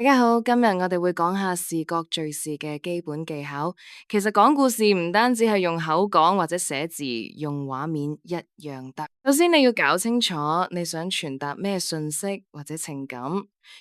大家好，今日我哋會講下視覺敘事嘅基本技巧。其實講故事唔單止係用口講或者寫字，用畫面一樣得。首先你要搞清楚你想傳達咩信息或者情感，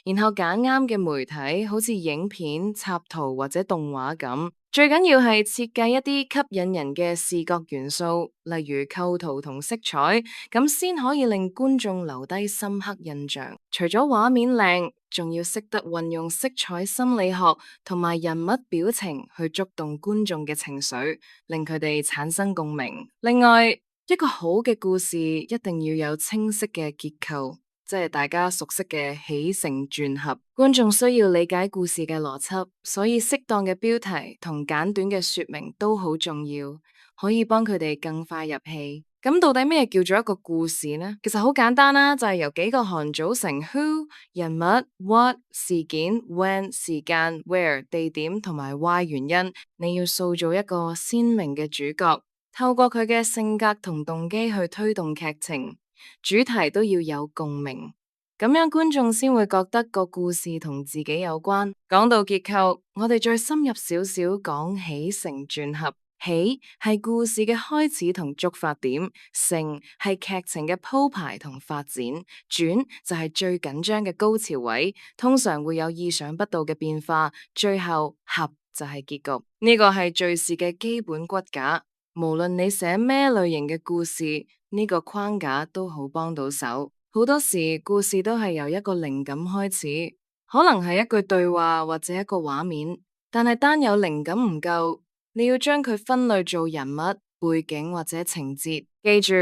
然後揀啱嘅媒體，好似影片、插圖或者動畫咁。最緊要係設計一啲吸引人嘅視覺元素，例如構圖同色彩，咁先可以令觀眾留低深刻印象。除咗畫面靚，仲要識得運用色彩心理學同埋人物表情去觸動觀眾嘅情緒，令佢哋產生共鳴。另外，一個好嘅故事一定要有清晰嘅結構。即係大家熟悉嘅起承轉合，觀眾需要理解故事嘅邏輯，所以適當嘅標題同簡短嘅說明都好重要，可以幫佢哋更快入戲。咁到底咩叫做一個故事呢？其實好簡單啦，就係由幾個項組成 who 人物、what 事件、when 時間、where 地點同埋 why 原因。你要塑造一個鮮明嘅主角，透過佢嘅性格同動機去推動劇情。主題都要有共鳴，咁樣觀眾先會覺得個故事同自己有關。講到結構，我哋再深入少少講起承轉合。起係故事嘅開始同觸發點，承係劇情嘅鋪排同發展，轉就係最緊張嘅高潮位，通常會有意想不到嘅變化，最後合就係結局。呢個係敘事嘅基本骨架。無論你寫咩類型嘅故事，呢個框架都好幫到手。好多時故事都係由一個靈感開始，可能係一句對話或者一個畫面，但係單有靈感唔夠，你要將佢分類做人物、背景或者情節。記住，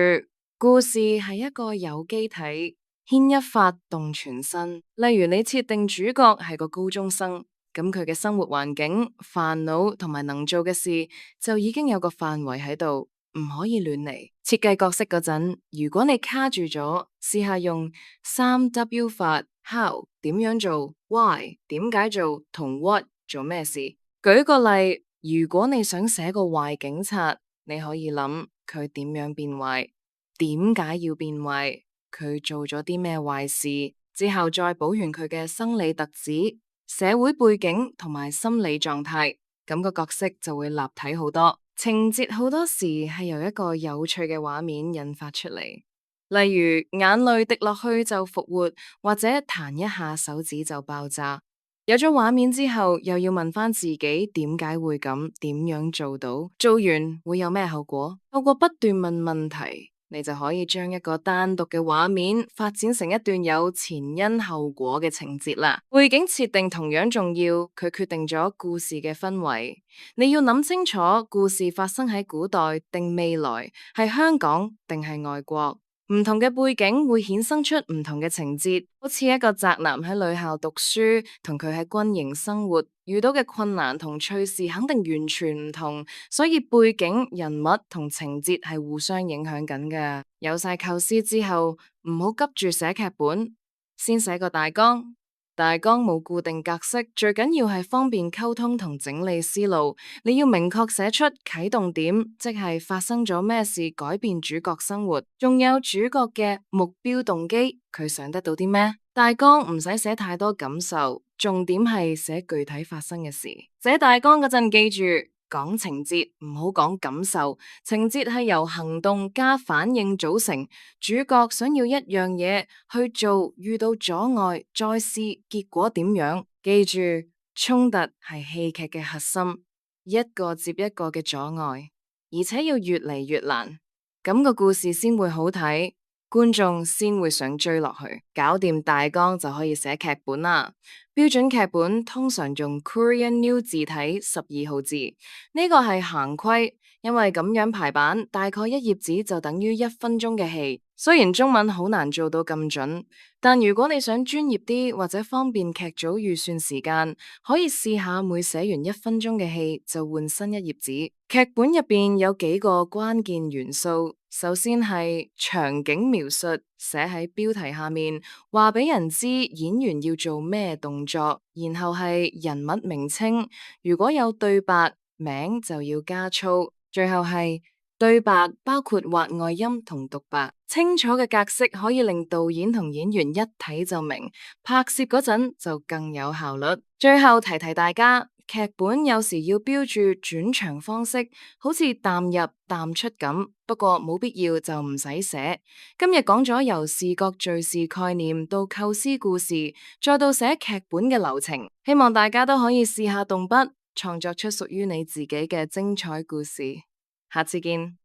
故事係一個有機體，牽一發動全身。例如你設定主角係個高中生。咁佢嘅生活環境、煩惱同埋能做嘅事，就已經有個範圍喺度，唔可以亂嚟。設計角色嗰陣，如果你卡住咗，試下用3W 法：How 點樣做，Why 點解做，同 What 做咩事。舉個例，如果你想寫個壞警察，你可以諗佢點樣變壞，點解要變壞，佢做咗啲咩壞事，之後再補完佢嘅生理特質、社會背景同埋心理狀態，咁個角色就會立體好多。情節好多時係由一個有趣嘅畫面引發出嚟，例如眼淚滴落去就復活，或者彈一下手指就爆炸。有咗畫面之後，又要問翻自己點解會咁，點樣做到，做完會有咩後果？透過不斷問問題，你就可以將一個單獨嘅畫面發展成一段有前因後果嘅情節啦。背景設定同樣重要，佢決定咗故事嘅氛圍。你要諗清楚，故事發生喺古代定未來，係香港定係外國。唔同嘅背景會衍生出唔同嘅情節，好似一個宅男喺女校讀書，同佢喺軍營生活遇到嘅困難同趣事肯定完全唔同，所以背景、人物同情節係互相影響緊嘅。有晒構思之後，唔好急住寫劇本，先寫個大綱。大綱冇固定格式，最緊要係方便溝通同整理思路。你要明確寫出啟動點，即係發生咗咩事改變主角生活，仲有主角嘅目標動機，佢想得到啲咩？大綱唔使寫太多感受，重點係寫具體發生嘅事。寫大綱嗰陣記住，講情節唔好講感受，情節係由行動加反應組成。主角想要一樣嘢去做，遇到阻礙，再試，結果點樣？記住，衝突係戲劇嘅核心，一個接一個嘅阻礙，而且要越嚟越難，咁個故事先會好睇。觀眾先會想追落去。搞掂大綱就可以寫劇本啦。標準劇本通常用 Courier New 字體12號字，呢個係行規，因為咁樣排版大概一頁紙就等於1分鐘嘅戲。雖然中文好難做到咁準，但如果你想專業啲或者方便劇組預算時間，可以試下每寫完1分鐘嘅戲就換新一頁紙。劇本入邊有幾個關鍵元素。首先係場景描述，寫喺標題下面，話俾人知演員要做咩動作。然後係人物名稱，如果有對白，名就要加粗。最後係對白包括畫外音同獨白，清楚嘅格式可以令導演同演員一睇就明，拍攝嗰陣就更有效率。最後提提大家，劇本有時要標注轉場方式，好似淡入淡出咁，不過冇必要就唔使寫。今日講咗由視覺敘事概念到構思故事，再到寫劇本嘅流程，希望大家都可以試下動筆，創作出屬於你自己嘅精彩故事。下次見。